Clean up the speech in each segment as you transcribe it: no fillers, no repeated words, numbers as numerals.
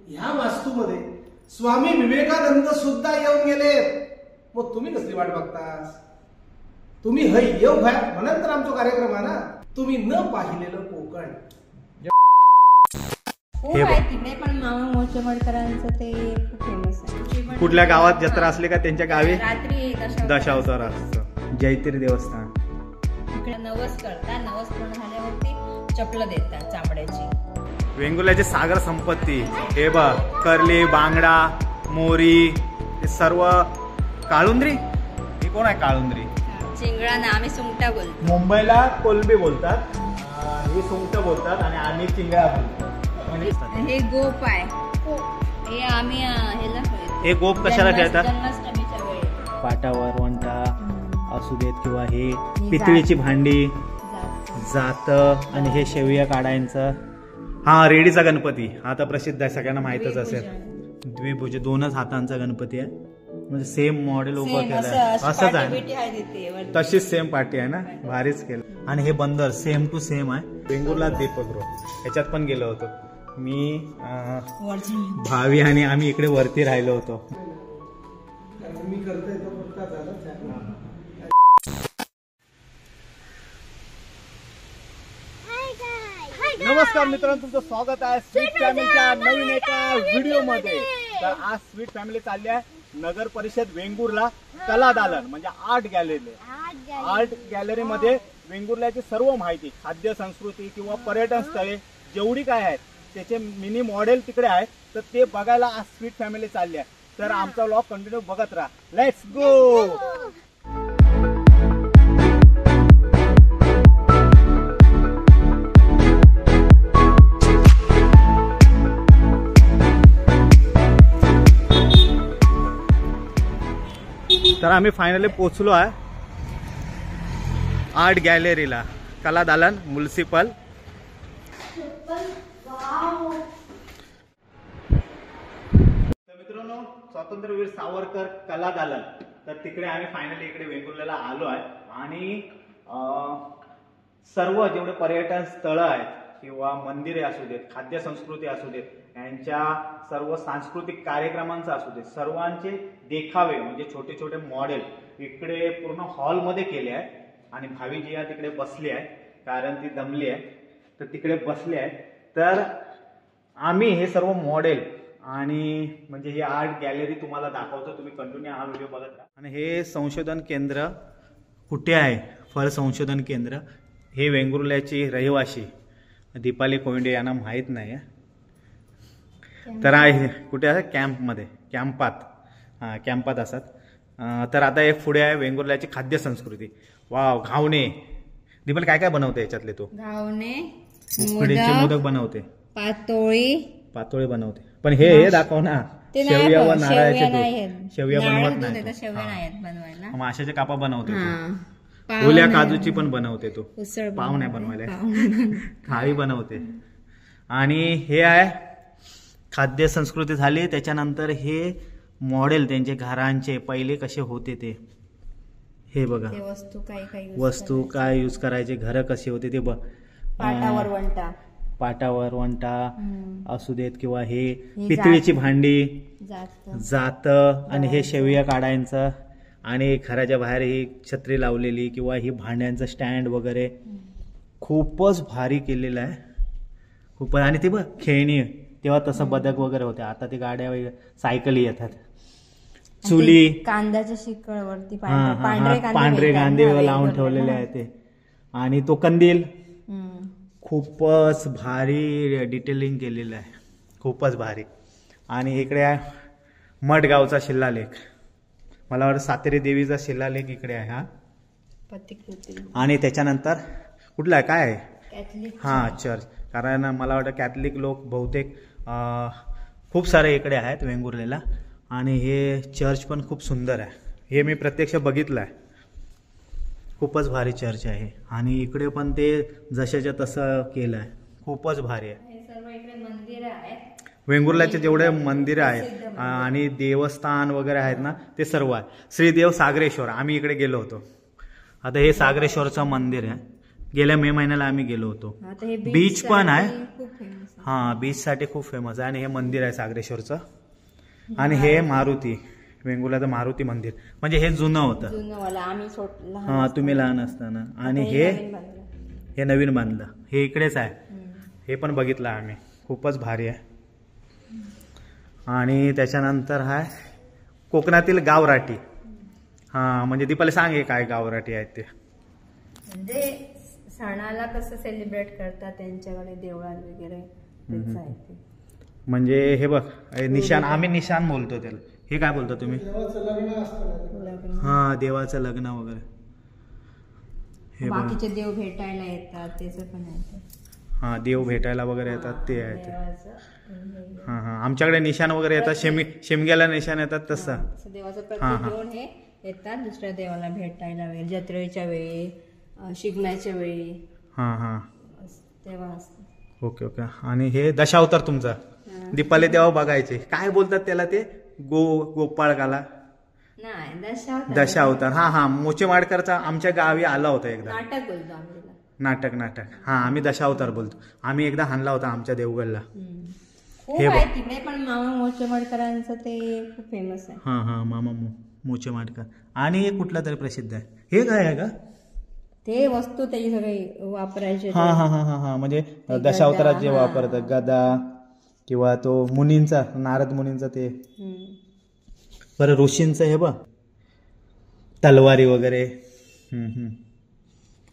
ह्या वास्तूमध्ये स्वामी विवेकानंद सुद्धा येऊन गेले. मग तुम्ही कसली वाट बघतास? तुम्ही हय येऊ भया म्हणून तर आमचा कार्यक्रम आहे ना. तुम्ही न पाहिलेलं कोकण हो आहे तिकडे पण मामा मोचेमडकरांचं ते खूप फेमस आहे. कुठल्या गावात जत्रा असली का त्यांच्या गावी रात्री दशावतार असतं. जैतिर देवस्थान इकडे नवस करतात. नवस पूर्ण झाल्यावरती चपल देतात चामड्याची. वेंगुर्ल्याची सागर संपत्ती हे बघ, कर्ली, बांगडा, मोरी, हे सर्व. काळुंद्री ही कोण आहे? काळुंद्री चिंगळा ना आम्ही सुंगटा बोलतो. मुंबईला कोलबी बोलतात, हे सुंगट बोलतात आणि आम्ही चिंगळा बोलतो. हे गोप आहे. हे आम्ही हे गोप कशाला खेळतात? जन्माष्टमीच्या वेळी पाटावर वंटा असू देत किंवा हे पितळीची भांडी, जात आणि हे शेवया काढायचं. हा रेडीचा गणपती हा तर प्रसिद्ध आहे, सगळ्यांना माहितच असेल. द्विभुज 2च हातांचा गणपती आहे. म्हणजे सेम मॉडेल उभं केलंय असंच आहे. तशीच सेम पार्टी आहे ना, भारीच केलं. आणि हे बंदर सेम टू सेम आहे. वेंगुर्ला दीपगृह ह्याच्यात पण गेलो होतो मी, भावी आणि आम्ही इकडे वरती राहिलो होतो. नमस्कार मित्रांनो, तुमचं स्वागत आहे स्वीट फॅमिलीच्या नवीन एका व्हिडिओ मध्ये. तर आज स्वीट फॅमिली चालली आहे नगर परिषद वेंगुर्ला कला दालन म्हणजे आर्ट गॅलरी. आर्ट गॅलरी मध्ये वेंगुर्ल्याची सर्व माहिती, खाद्य संस्कृती किंवा पर्यटन स्थळे जेवढी काय आहेत त्याचे मिनी मॉडेल तिकडे आहे. तर ते बघायला आज स्वीट फॅमिली चालली आहे. तर आमचा व्लॉग कंटिन्यू बघत राहा. Let's go. तर आम्ही फायनली पोहोचलो आहे आर्ट गॅलरीला, कला दालन म्युनिसिपल. तर मित्रांनो, स्वातंत्र्यवीर सावरकर कला दालन, तर तिकडे आम्ही फायनली इकडे वेंगुर्ल्याला आलो आहे. आणि सर्व जेवढे पर्यटन स्थळं आहेत किंवा मंदिरे असू देत, खाद्य संस्कृती असू देत, यांच्या सर्व सांस्कृतिक कार्यक्रमांचा असू दे, सर्वांचे देखावे म्हणजे छोटे छोटे मॉडेल इकडे पूर्ण हॉलमध्ये केले आहे. आणि भावी जी आहे तिकडे बसली आहे, कारण ती दमली आहे तर तिकडे बसले आहे. तर आम्ही हे सर्व मॉडेल आणि म्हणजे ही आर्ट गॅलरी तुम्हाला दाखवतो. तुम्ही कंटिन्यू हा व्हिडिओ बघत राहा. आणि हे संशोधन केंद्र कुठे आहे? फळ संशोधन केंद्र. हे वेंगुर्ल्याची रहिवाशी दीपाली कोंडे यांना माहीत नाही आहे. तर आहे कुठे आहे? कॅम्पमध्ये, कॅम्पात असतात. तर आता हे पुढे आहे वेंगुर्ल्याची खाद्य संस्कृती. वाव, घावणे. दीपाली काय काय बनवते याच्यातले? तो घावणे, उकडीचे मोदक बनवते, पातोळी बनवते. पण हे दाखव ना, शेवया व नारळाचे. शेवया बनवत नाही. माशाचे कापा बनवते, ओल्या काजूची पण बनवते. तो पाव नाही बनवायला, थाळी बनवते. आणि हे आहे खाद्य संस्कृती झाली. त्याच्यानंतर हे मॉडेल त्यांचे घरांचे पहिले कसे होते ते हे बघा. वस्तू काय यूज करायचे, घर कसे होते ते बघ. पाटावर वंटा असू देत किंवा हे पितळीची भांडी, जात आणि हे शेवया काढायचं. आणि घराच्या बाहेर ही छत्री लावलेली किंवा ही भांड्यांचं स्टँड वगैरे खूपच भारी केलेलं आहे. खूपच. आणि ते बघ खेळणी, तेव्हा तसं बदक वगैरे होते. आता ते गाड्या वगैरे सायकली येतात. चुली, कांद्याच्या शिकळवरती पांढरे कांदे लावून ठेवलेले आहे ते. आणि तो कंदील खूपच भारी डिटेलिंग केलेलं आहे, खूपच भारी. आणि इकडे आहे मडगावचा शिलालेख. मला वाटतं सातेरी देवीचा शिलालेख इकडे आहे हा. आणि त्याच्यानंतर कुठला आहे, काय आहे? हा, चर्च. कारण मला वाटतं कॅथलिक लोक बहुतेक खूप सारे इकडे आहेत वेंगुर्ल्याला. आणि हे चर्च पण खूप सुंदर आहे. हे मी प्रत्यक्ष बघितलं आहे, खूपच भारी चर्च आहे. आणि इकडे पण ते जशाच्या तसं केलं आहे, खूपच भारी आहे. वेंगुर्ल्याचे जेवढे मंदिरं आहेत आणि देवस्थान वगैरे आहेत ना, ते सर्व आहे. श्रीदेव सागरेश्वर आम्ही इकडे गेलो होतो. आता हे सागरेश्वरचं मंदिर आहे. गेल्या मे महिन्याला आम्ही गेलो होतो. बीच पण आहे. हा बीच साठी खूप फेमस आहे. आणि हे मंदिर आहे सागरेश्वरचं. आणि हे मारुती, वेंगुर्ल्याचं मारुती मंदिर, म्हणजे हे जुनं होतं. जुनंवाला आम्ही हा तुम्ही लहान असताना. आणि हे नवीन बांधलं. हे इकडेच आहे. हे पण बघितलं आम्ही, खूपच भारी आहे. आणि त्याच्यानंतर आहे कोकणातील गावराटी. हा म्हणजे दीपाली सांग हे काय गावराटी आहेत ते. म्हणजे सणाला कसं सेलिब्रेट करतात त्यांच्याकडे देवळात वगैरे तेच आहे ते. म्हणजे हे बघ निशाण, आम्ही निशाण बोलतो त्याला. हे काय बोलतो तुम्ही? लग्न. हा देवाचं लग्न वगैरे. हे बघ बाकीचे देव भेटायला येतात त्याचं पण आहे. हा देव भेटायला वगैरे येतात ते आहे ते. देवाचं हा हा आमच्याकडे निशाण वगैरे येतात. शिमग्याला निशाण येतात तसं. देवाचं प्रत्येक घेऊन हे येतात दुसऱ्या देवाला भेटायला वगैरे, जत्रेच्या वेळी, शिगम्याच्या वेळी. हा हा तेव्हा असतं. Okay okay. आणि हे दशावतार तुमचा दीपाली तेव्हा बघायचे. काय बोलतात त्याला ते? गोपाळकाला नाही दशावतार. हा हा मोचेमाडकरचा आमच्या गावी आला होता एकदा. नाटक बोलतो आम्हाला. नाटक. हा आम्ही दशावतार बोलतो. आम्ही एकदा हाणला होता आमच्या देवगडला. खूप आहे तिकडे पण मामा मोचेमाडकरांचं ते खूप फेमस आहे. हा हा मामा मोचेमाडकर. आणि एक कुठला तरी प्रसिद्ध आहे. हे काय आहे का? ते वस्तू त्याची सगळी वापरायचे. हा हा हा हा हा म्हणजे दशावतारात जे वापरतात, गदा किंवा तो मुनींचा, नारद मुनींचा ते. बरं ऋषींचं हे बघ तलवारी वगैरे.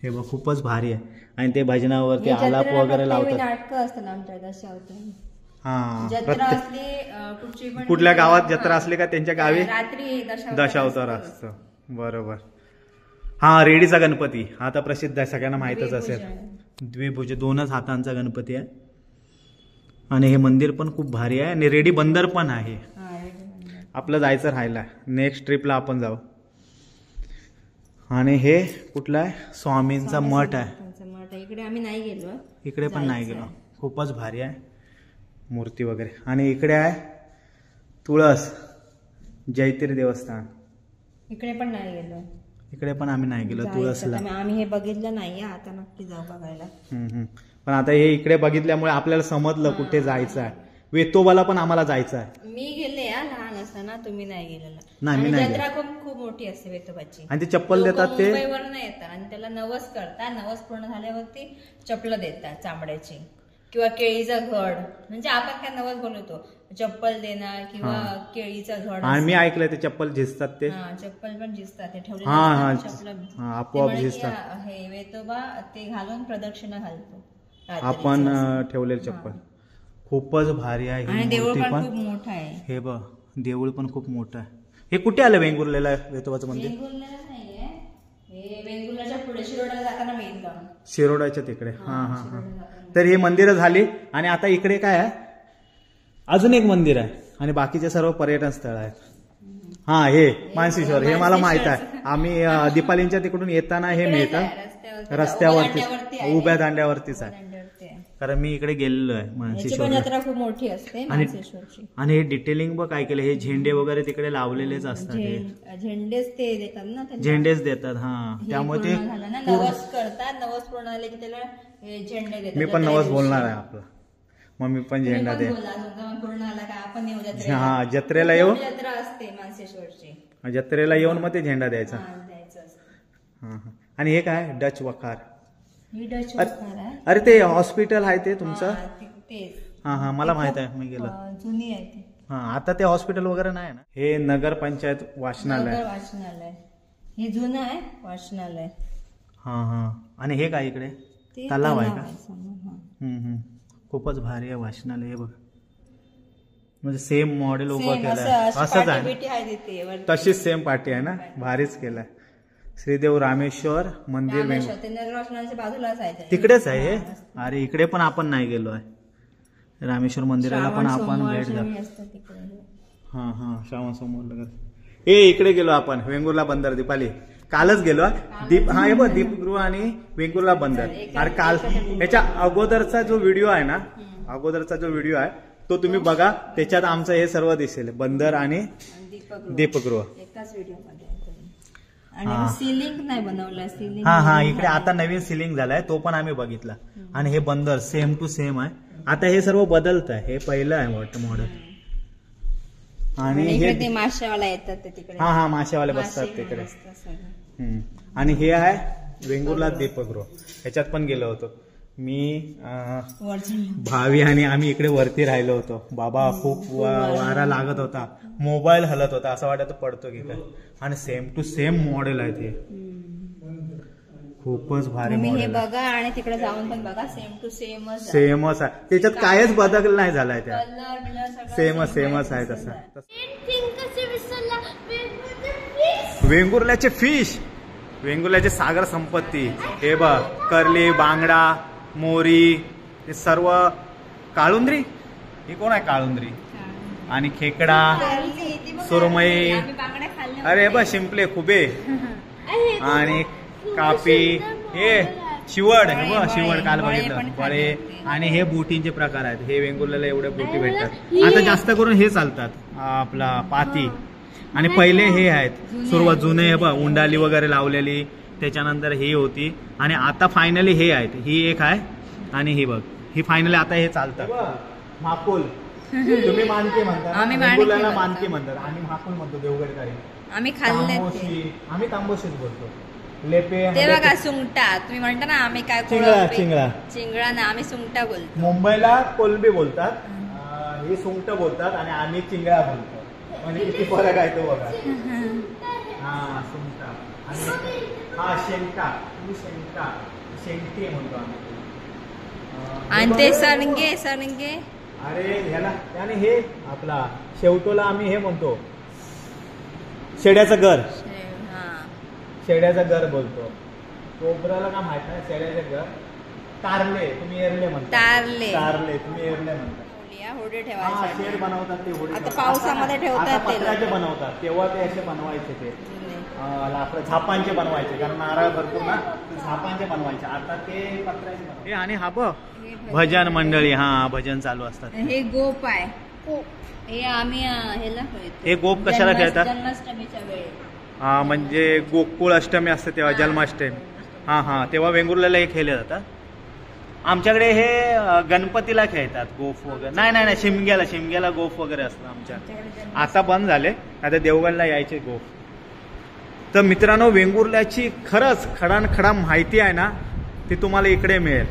हे बघ खूपच भारी आहे. आणि ते भजनावरती आलाप वगैरे लावतात. नाटकं असतात आमच्या दशावतार. हा जत्रा असली कुठल्या गावात जत्रा असली का त्यांच्या गावी रात्री दशावतार असतं. बरोबर. हा रेडीचा गणपती आता प्रसिद्ध आहे, सगळ्यांना माहीतच असेल. द्विभुज 2च हातांचा गणपती आहे. आणि हे मंदिर पण खूप भारी आहे. आणि रेडी बंदर पण आहे. आपलं जायचं राहिला, नेक्स्ट ट्रिपला आपण जाऊ. आणि हे कुठला आहे? स्वामींचा मठ आहे. इकडे आम्ही नाही गेलो. इकडे पण नाही गेलो. खूपच भारी आहे मूर्ती वगैरे. आणि इकडे आहे तुळस जैतिर देवस्थान. इकडे पण नाही गेलो. इकडे पण आम्ही नाही गेलो तुळसला. आम्ही हे बघितलं नाही, आता नक्की जाऊ बघायला. पण आता हे इकडे बघितल्यामुळे आपल्याला समजलं कुठे जायचं आहे. वेतोबाला पण आम्हाला जायचं आहे. मी गेले लहान असताना, तुम्ही नाही गेलेला. नाही मी नाही. जत्रा खूप मोठी असते वेतोबाची. आणि ते चप्पल देतात ते मुंबईवरून येतात आणि त्याला नवस करतात. नवस पूर्ण झाल्यावरती चप्पल देतात चांबड्याची किंवा केळीचा घड. म्हणजे आपण काय नवस बोलवतो, चप्पल देणार किंवा केळीचा घड. आणि मी ऐकलंय ते चप्पल झिजतात ते. चप्पल पण झिजतात ते ठेवले. आपोआप झिजतात. हे वेतोबा ते घालून प्रदक्षिणा घालतो आपण ठेवलेलं चप्पल. खूपच भारी आहे. आणि देऊळ पण खूप मोठं आहे. हे बघ देऊळ पण खूप मोठं आहे. हे कुठे आलं वेंगुर्ल्याला वेतोबाचं मंदिर? वेंगुर्ल्याला नाहीये, हे वेंगुर्ल्याच्या पुढे शिरोड्याला जाताना मेन गाव. शिरोड्याच्या तिकडे. हा हा हा. तर हे मंदिरं झाली. आणि आता इकडे काय आहे? अजून एक मंदिर आहे. आणि बाकीचे सर्व पर्यटन स्थळ आहेत. हा हे मानसेश्वर, हे मला माहित आहे. आम्ही दीपालींच्या तिकडून येताना हे मिळतं रस्त्यावरती, उभ्या दांड्यावरतीच आहे. कारण मी इकडे गेलेलो आहे मानसेश्वर. जत्रा खूप मोठी असते मानसेश्वरची. आणि हे डिटेलिंग बघ काय केलं. हे झेंडे वगैरे तिकडे लावलेलेच असतात. झेंडेच ते देतात ना, झेंडेच देतात. हा त्यामुळे ते नवस करतात. नवस पूर्ण झाले की त्याला झेंडे देतात. मी पण नवस बोलणार आहे आपला. मग मी पण झेंडा दे. पूर्ण आला का आपण येऊ जत्रेला. हा जत्रेला येऊ. जत्रा असते मानसेश्वरची. जत्रेला येऊन मग ते झेंडा द्यायचा. आणि हे काय? डच वखार. अरे ते हॉस्पिटल आहे ते तुमचं? हा हा मला माहित आहे, मी गेलो. जुनी आहे ती. हा आता ते हॉस्पिटल वगैरे नाही ना. हे नगर पंचायत वाचनालय. हे जुनं आहे वाचनालय. हा हा. आणि हे काय इकडे? तलाव आहे का? खूपच भारी आहे वाचनालय. हे बघ म्हणजे सेम मॉडेल उभं केलंय. असंच आहे, तशीच सेम पार्टी आहे ना. भारीच केलाय. श्रीदेव रामेश्वर मंदिर तिकडेच आहे हे. अरे इकडे पण आपण नाही गेलो आहे. रामेश्वर मंदिराला पण आपण भेट द्या. हा हा श्रावण सोमवार. इकडे गेलो आपण वेंगुर्ला बंदर. दीपाली कालच गेलो. हा हे बघ दीपगृह आणि वेंगुर्ला बंदर. आणि काल याच्या अगोदरचा जो व्हिडिओ आहे ना, अगोदरचा जो व्हिडिओ आहे तो तुम्ही बघा. त्याच्यात आमचं हे सर्व दिसेल, बंदर आणि दीपगृह एकाच व्हिडिओमध्ये. सिलिंग नाही बनवलं. सिलिंग हा हा इकडे आता नवीन सिलिंग झालाय, तो पण आम्ही बघितला. आणि हे बंदर सेम टू सेम आहे. आता हे सर्व बदलत आहे, हे पहिलं आहे मॉडेल. आणि हे ते माशावाला येतात ते तिकडे. हा माशावाले बसतात तिकडे. आणि हे आहे वेंगुर्ला दीपगृह, ह्याच्यात पण गेलो होतो मी, भावी आणि आम्ही इकडे वरती राहिलो होतो. बाबा खूप वारा लागत होता, मोबाईल हलत होता, असं वाटत पडतो की काय. आणि सेम टू सेम मॉडेल आहे ते, खूपच भारी मॉडेल. हे बघा आणि तिकडे जाऊन पण बघा, सेम टू सेमच आहे, त्याच्यात कायच बदल नाही झालाय, त्या सेमच आहे तसा. वेंगुर्ल्याचे फिश, वेंगुर्ल्याचे सागर संपत्ती, हे बघ कर्ली, बांगडा, मोरी, हे सर्व. काळुंद्री, ही कोण आहे काळुंद्री? आणि खेकडा, सुरमई, अरे बघ शिंपले, खुबे आणि कापी, हे शिवड, हे बघ शिवड काल बघितलं, बळे. आणि हे बोटींचे प्रकार आहेत, हे वेंगुर्ल्याला एवढे बोटी भेटतात. आता जास्त करून हे चालतात आपला पाती. आणि पहिले हे आहेत सुरुवात जुने, हे बघ उंडाली वगैरे लावलेली, त्याच्यानंतर ही होती. आणि आता फायनली हे आहेत, ही एक आहे आणि ही बघ, ही फायनली आता हे चालतात. माकुल, तुम्ही मानके म्हणता, वेंगुर्ल्याला मानके म्हणतात, आम्ही माकुल म्हणतो देवगडकारी. आम्ही खाल्ले, आम्ही तांबोशीच बोलतो. लेपे ते बघा सुंगटा, तुम्ही म्हणता ना आम्ही काय चिंगळा ना, आम्ही सुंगटा बोलतो. मुंबईला कोलबी बोलतात, हे सुंगट बोलतात आणि आम्ही चिंगळा बोलतो. म्हणजे किती फरक आहे तो बघा. हा सुंगटा आणि हा शेंगटा, शेंगटा, शेंगटी म्हणतो आम्ही. आणि ते सणगे, सणगे, अरे ह्याला, आणि हे आपला शेवटोला आम्ही हे म्हणतो शेड्याचं घर, शेड्याचं घर बोलतो. कोबराला का माहित नाही, शेड्याचं घर. तारले, तुम्ही एरले म्हणता. तारले तुम्ही एरले म्हणता. होडे ठेवायचे, शेड बनवतात ते होडे. आता पावसामध्ये ठेवतात, पत्र्याचे बनवतात, तेव्हा ते असे बनवायचे, ते लाकड झापांचे बनवायचे, कारण नारळ भरपूर ना, झापांचे बनवायचे. आता ते पत्र्याचे बनवायचे. आणि हा बघ भजन मंडळी, हा भजन चालू असतात. हे गोप आहे, हे आम्ही ह्याला, हे गोप कशाला खेळतात? जन्माष्टमीच्या वेळी. हा म्हणजे गोकुळ अष्टमी असते तेव्हा, जन्माष्टमी. हा तेव्हा वेंगुर्ल्याला हे खेळले जातात. आमच्याकडे हे गणपतीला खेळतात गोफ वगैरे. नाही शिमग्याला गोफ वगैरे असतं आमच्या. आता बंद झाले, आता देवगडला यायचे गोफ. तर मित्रांनो, वेंगुर्ल्याची खरंच खडानखडा माहिती आहे ना, ती तुम्हाला इकडे मिळेल.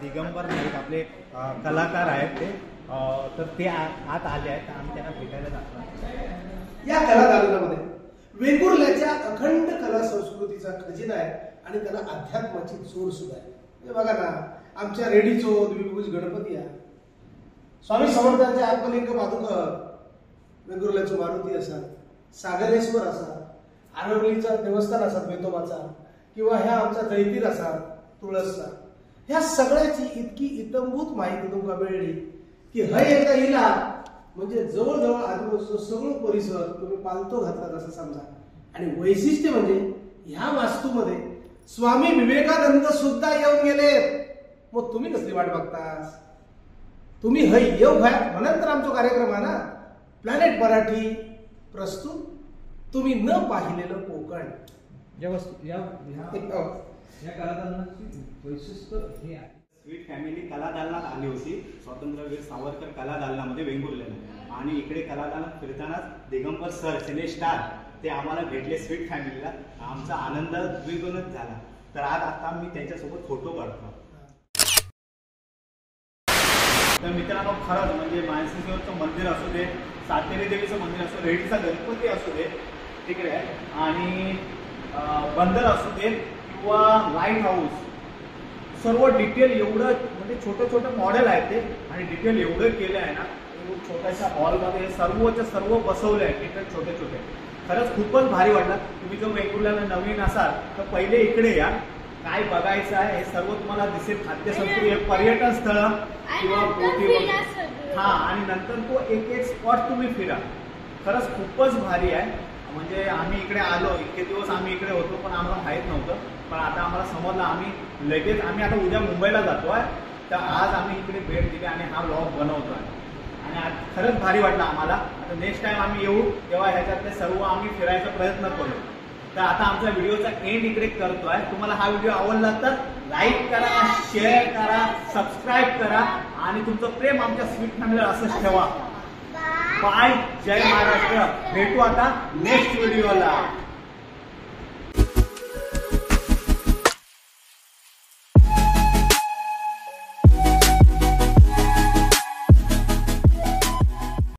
दिगंबर नाईक आपले कलाकार आहेत ते, तर ते आत आले आहेत, आम्ही त्यांना भेटायला जातो. या कलादालनामध्ये वेंगुर्ल्याच्या अखंड कला संस्कृतीचा खजिना आहे आणि त्याला अध्यात्माची जोड सुद्धा आहे. बघा ना, आमच्या रेडीचो द्विभुज गणपती आहे, स्वामी समर्थांचे आत्मलिंग पादुका, वेंगुर्ल्याचो मारुती असा, सागरेश्वर असा, आरवलीचा देवस्थान असा वेतोबाचा, किंवा ह्या आमचा जैतीर असा तुळसचा. ह्या सगळ्याची इतकी इतंभूत माहिती तुमका मिळली की हय एकदा हिला म्हणजे जवळजवळ आजूबाजूचा सगळं परिसर तुम्ही पालतो घातला असं समजा. आणि वैशिष्ट्य म्हणजे ह्या वास्तूमध्ये स्वामी विवेकानंद सुद्धा येऊन गेले. मग तुम्ही कसली वाट बघतास? तुम्ही हय येऊ घ्या, म्हणून तर आमचा कार्यक्रम आहे ना प्लॅनेट मराठी प्रस्तुत तुम्ही न पाहिलेलं कोकण. या कलादालनाची वैशिष्ट्य हे आहे. स्वीट फॅमिली कलादालनात आली होती, स्वातंत्र्यवीर सावरकर कलादालनामध्ये वेंगुर्ल्याला. आणि इकडे कलादालनात फिरतानाच दिगंबर सर सिनेस्टार ते आम्हाला भेटले स्वीट फॅमिलीला. आमचा आनंद द्विगुणित झाला. तर आज आता मी त्यांच्यासोबत फोटो काढतो. तर मित्रांनो, खरंच म्हणजे मानसिंगचं मंदिर असू दे, सातेरी देवीचं मंदिर असू दे, रेडीचा गणपती असू दे तिकडे आहे, आणि बंदर असू दे किंवा लाईट हाऊस, सर्व डिटेल एवढं म्हणजे छोटे मॉडेल आहे ते. आणि डिटेल एवढं केलं आहे ना, छोट्याशा हॉलमध्ये सर्वच्या सर्व बसवले आहे डिटेल छोटे. खरंच खूपच भारी वाटलं. तुम्ही जर वेंगुर्ल्याला नवीन असाल तर पहिले इकडे या, काय बघायचं आहे हे सर्व तुम्हाला दिसेल. खाद्य संस्कृती, पर्यटन स्थळ किंवा बोटी, हा, आणि नंतर तो एक स्पॉट तुम्ही फिरा. खरंच खूपच भारी आहे. म्हणजे आम्ही इकडे आलो, इतके दिवस आम्ही इकडे होतो पण आम्हाला माहीत नव्हतं. पण आता आम्हाला समजलं. आम्ही आता उद्या मुंबईला जातोय, तर आज आम्ही इकडे भेट दिली आणि हा व्लॉग बनवतोय. आणि आज खरंच भारी वाटलं आम्हाला. आता नेक्स्ट टाइम आम्ही येऊ तेव्हा ह्याच्यातले सर्व आम्ही फिरायचा प्रयत्न करू. तर आता आमचा व्हिडिओचा एंड इकडे करतोय. तुम्हाला हा व्हिडिओ आवडला तर लाईक करा, शेअर करा, सबस्क्राईब करा आणि तुमचं प्रेम आमच्या स्वीट फॅमिलीवर असंच ठेवा. बाय. जय महाराष्ट्र. भेटू आता नेक्स्ट व्हिडिओला.